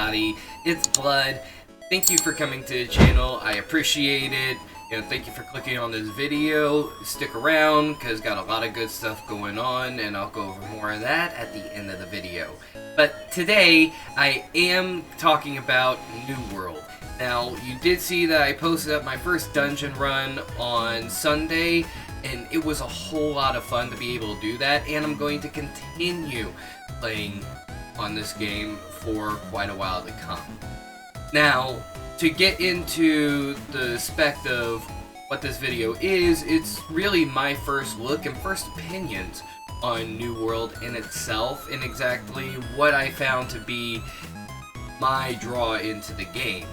everybody? It's Blood. Thank you for coming to the channel. I appreciate it. Thank you for clicking on this video. Stick around because got a lot of good stuff going on, and I'll go over more of that at the end of the video. But today I am talking about New World. Now, you did see that I posted up my first dungeon run on Sunday, and it was a whole lot of fun to be able to do that, and I'm going to continue playing on this game for quite a while to come. Now, to get into the spec of what this video is, it's really my first look and first opinions on New World in itself and exactly what I found to be my draw into the game.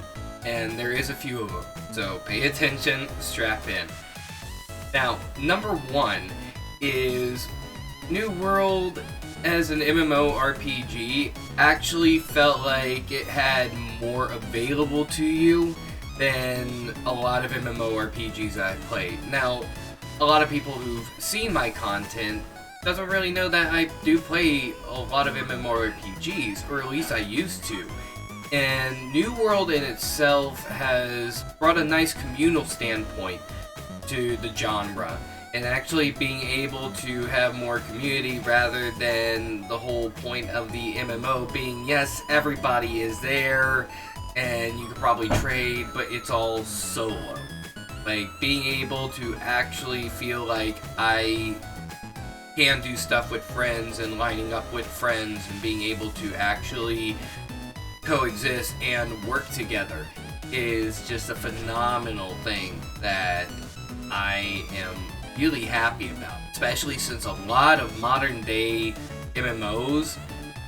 And there is a few of them, so pay attention, strap in. Now, number one is New World as an MMORPG actually felt like it had more available to you than a lot of MMORPGs I've played. Now, a lot of people who've seen my content doesn't really know that I do play a lot of MMORPGs, or at least I used to. And New World in itself has brought a nice communal standpoint to the genre, and actually being able to have more community rather than the whole point of the MMO being, yes, everybody is there and you could probably trade, but it's all solo. Like, being able to actually feel like I can do stuff with friends and lining up with friends and being able to actually coexist and work together is just a phenomenal thing that I am really happy about, especially since a lot of modern day MMOs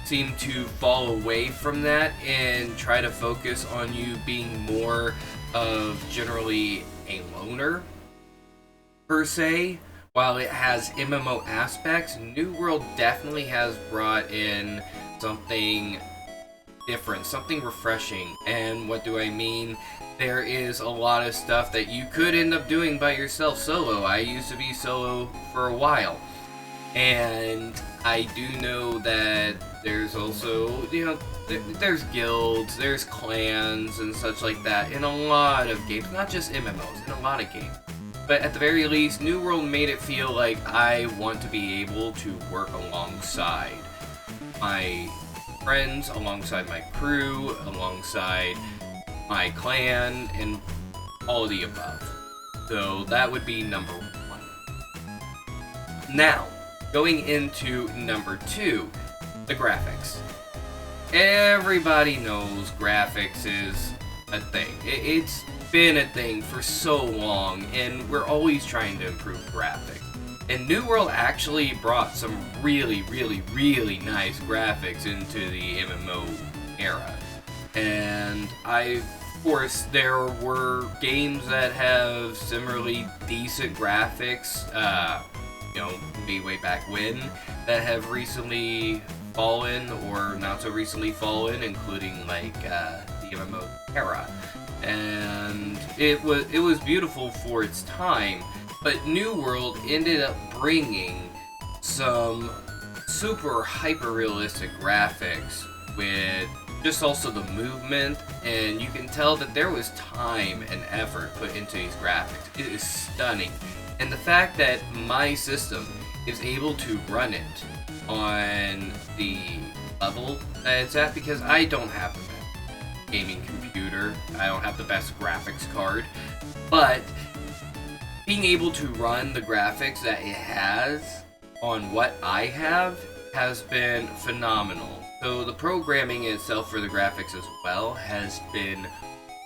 seem to fall away from that and try to focus on you being more of generally a loner per se. While it has MMO aspects, New World definitely has brought in something different, something refreshing. And what do I mean? There is a lot of stuff that you could end up doing by yourself solo. I used to be solo for a while, and I do know that there's also, there's guilds, there's clans and such like that in a lot of games, not just MMOs, in a lot of games. But at the very least, New World made it feel like I want to be able to work alongside my friends, alongside my crew, alongside my clan, and all of the above. So that would be number one. Now, going into number two, the graphics. Everybody knows graphics is a thing. It's been a thing for so long, and we're always trying to improve graphics. And New World actually brought some really, really, really nice graphics into the MMO era. And of course, there were games that have similarly decent graphics, maybe way back when, that have recently fallen or not so recently fallen, including like the MMO era. And it was beautiful for its time. But New World ended up bringing some super hyper-realistic graphics with just also the movement, and you can tell that there was time and effort put into these graphics. It is stunning. And the fact that my system is able to run it on the level that it's at, because I don't have the best gaming computer, I don't have the best graphics card, but being able to run the graphics that it has on what I have has been phenomenal. So the programming itself for the graphics as well has been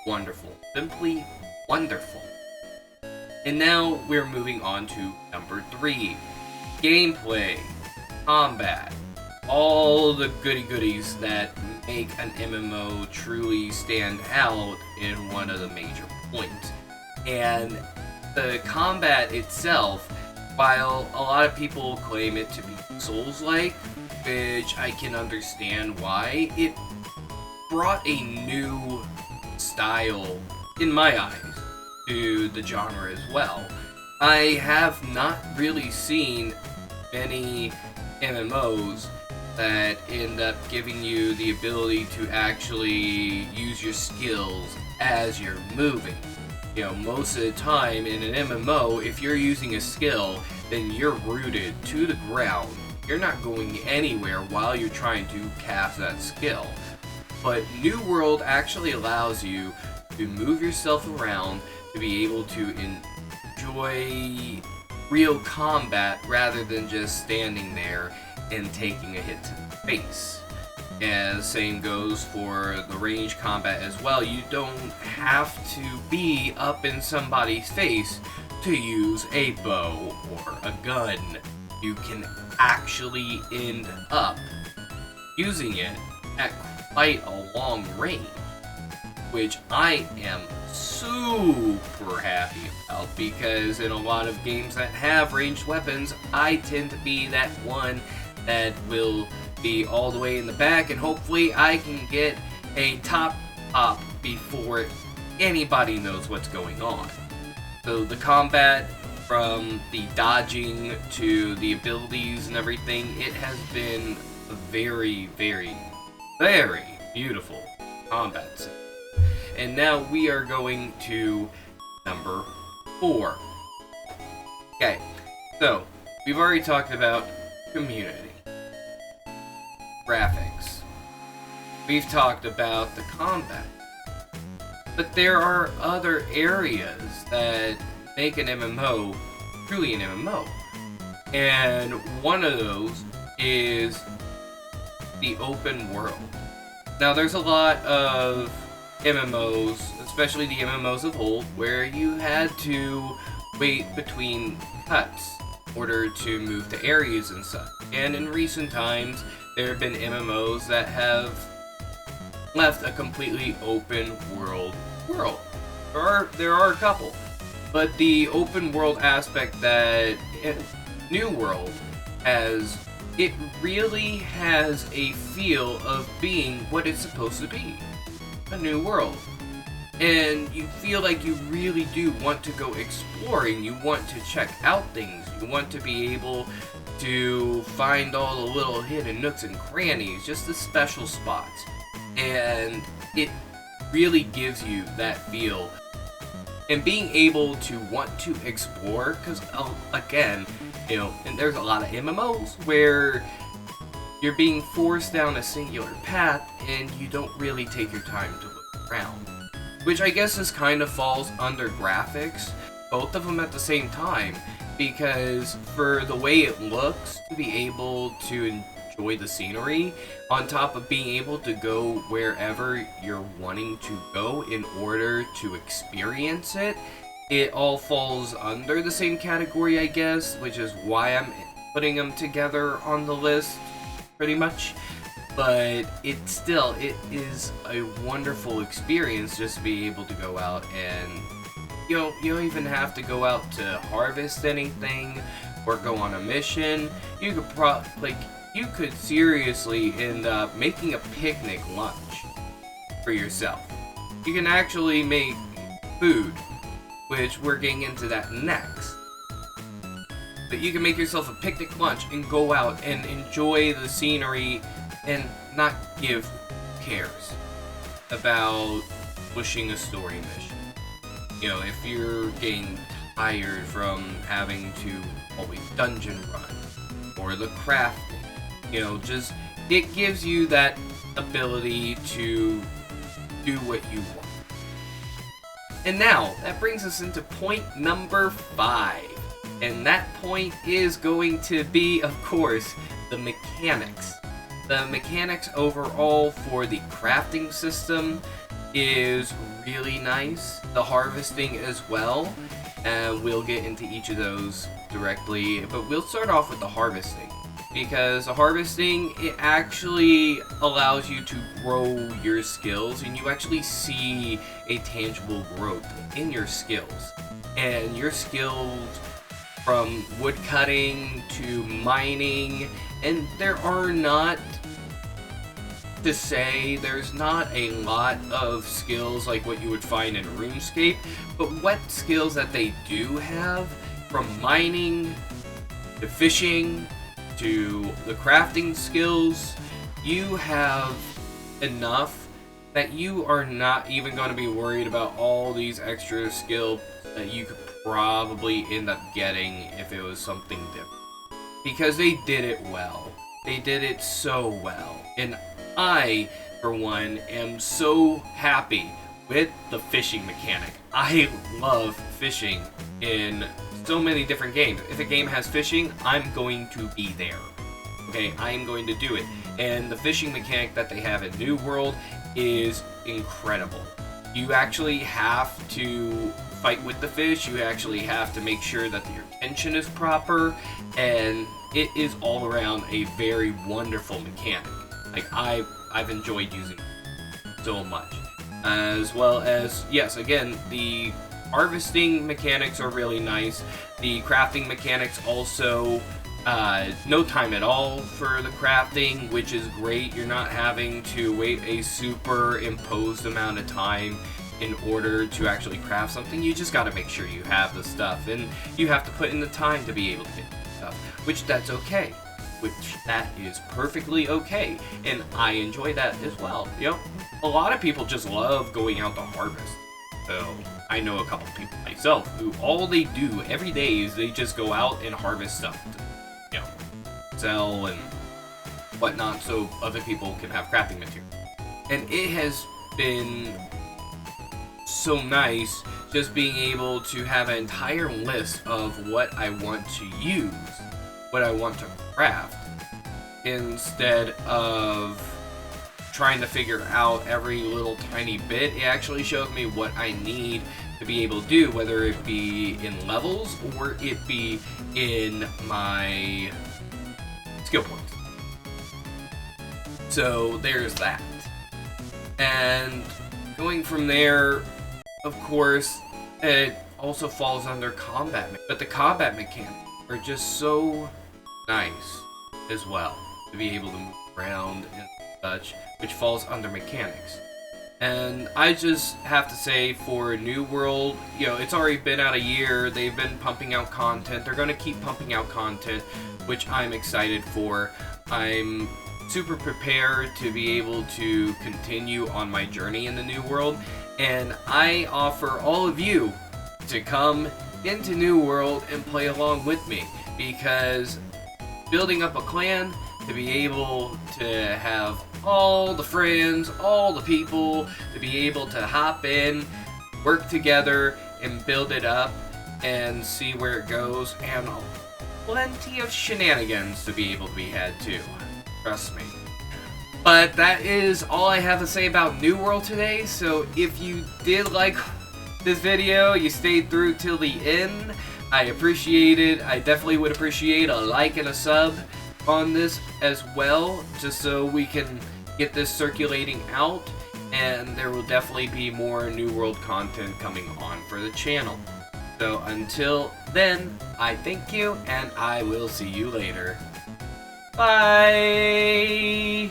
wonderful. Simply wonderful. And now we're moving on to number three. Gameplay, combat, all the goodies that make an MMO truly stand out in one of the major points. And the combat itself, while a lot of people claim it to be Souls-like, which I can understand why, it brought a new style, in my eyes, to the genre as well. I have not really seen many MMOs that end up giving you the ability to actually use your skills as you're moving. You know, most of the time in an MMO, if you're using a skill, then you're rooted to the ground. You're not going anywhere while you're trying to cast that skill. But New World actually allows you to move yourself around, to be able to enjoy real combat rather than just standing there and taking a hit to the face. As same goes for the range combat as well. You don't have to be up in somebody's face to use a bow or a gun. You can actually end up using it at quite a long range, which I am super happy about, because in a lot of games that have ranged weapons, I tend to be that one that will be all the way in the back, and hopefully I can get a top up before anybody knows what's going on. So the combat, from the dodging to the abilities and everything, it has been a very, very, very beautiful combat scene. And now we are going to number 4. Okay, so we've already talked about community, graphics. We've talked about the combat. But there are other areas that make an MMO truly an MMO. And one of those is the open world. Now there's a lot of MMOs, especially the MMOs of old, where you had to wait between cuts in order to move to areas and such. And in recent times, there have been MMOs that have left a completely open world. There are a couple. But the open world aspect that New World has, it really has a feel of being what it's supposed to be. A new world. And you feel like you really do want to go exploring. You want to check out things. You want to be able to find all the little hidden nooks and crannies, just the special spots. And it really gives you that feel. And being able to want to explore, because again, you know, and there's a lot of MMOs where you're being forced down a singular path and you don't really take your time to look around. Which I guess is kind of falls under graphics, both of them at the same time, because for the way it looks, to be able to enjoy the scenery, on top of being able to go wherever you're wanting to go in order to experience it, it all falls under the same category, I guess, which is why I'm putting them together on the list, pretty much. But it is a wonderful experience just to be able to go out and, you know, you don't even have to go out to harvest anything or go on a mission. You could you could seriously end up making a picnic lunch for yourself. You can actually make food, which we're getting into that next. But you can make yourself a picnic lunch and go out and enjoy the scenery and not give cares about pushing a story mission. You know, if you're getting tired from having to always dungeon run or the crafting, you know, just it gives you that ability to do what you want. And now that brings us into point number 5. And that point is going to be, of course, the mechanics. The mechanics overall for the crafting system is really nice. The harvesting as well. And we'll get into each of those directly. But we'll start off with the harvesting. Because the harvesting, it actually allows you to grow your skills. And you actually see a tangible growth in your skills. And your skills, from wood cutting to mining, and there's not a lot of skills like what you would find in RuneScape, but what skills that they do have, from mining to fishing to the crafting skills, you have enough that you are not even going to be worried about all these extra skill that you could probably end up getting if it was something different. Because they did it well. They did it so well. And I, for one, am so happy with the fishing mechanic. I love fishing in so many different games. If a game has fishing, I'm going to be there. Okay, I am going to do it. And the fishing mechanic that they have in New World is incredible. You actually have to fight with the fish. You actually have to make sure that your tension is proper, and it is all around a very wonderful mechanic. Like I've enjoyed using it so much. As well as, yes, again, the harvesting mechanics are really nice. The crafting mechanics also, no time at all for the crafting, which is great. You're not having to wait a superimposed amount of time in order to actually craft something. You just gotta make sure you have the stuff, and you have to put in the time to be able to get the stuff, which that's okay. Which that is perfectly okay, and I enjoy that as well. You know, a lot of people just love going out to harvest. So I know a couple of people myself who all they do every day is they just go out and harvest stuff to, you know, sell and whatnot, so other people can have crafting material. And it has been so nice just being able to have an entire list of what I want to use, what I want to craft, instead of trying to figure out every little tiny bit. It actually shows me what I need to be able to do, whether it be in levels or it be in my skill points. So there's that. And going from there, of course, it also falls under combat. But the combat mechanics are just so nice as well, to be able to move around and such, which falls under mechanics. And I just have to say, for New World, you know, it's already been out a year. They've been pumping out content. They're going to keep pumping out content, which I'm excited for. I'm super prepared to be able to continue on my journey in the New World. And I offer all of you to come into New World and play along with me, because building up a clan, to be able to have all the friends, all the people, to be able to hop in, work together, and build it up, and see where it goes, and plenty of shenanigans to be able to be had too. Trust me. But that is all I have to say about New World today, so if you did like this video, you stayed through till the end, I appreciate it. I definitely would appreciate a like and a sub on this as well, just so we can get this circulating out, and there will definitely be more New World content coming on for the channel. So until then, I thank you, and I will see you later. Bye!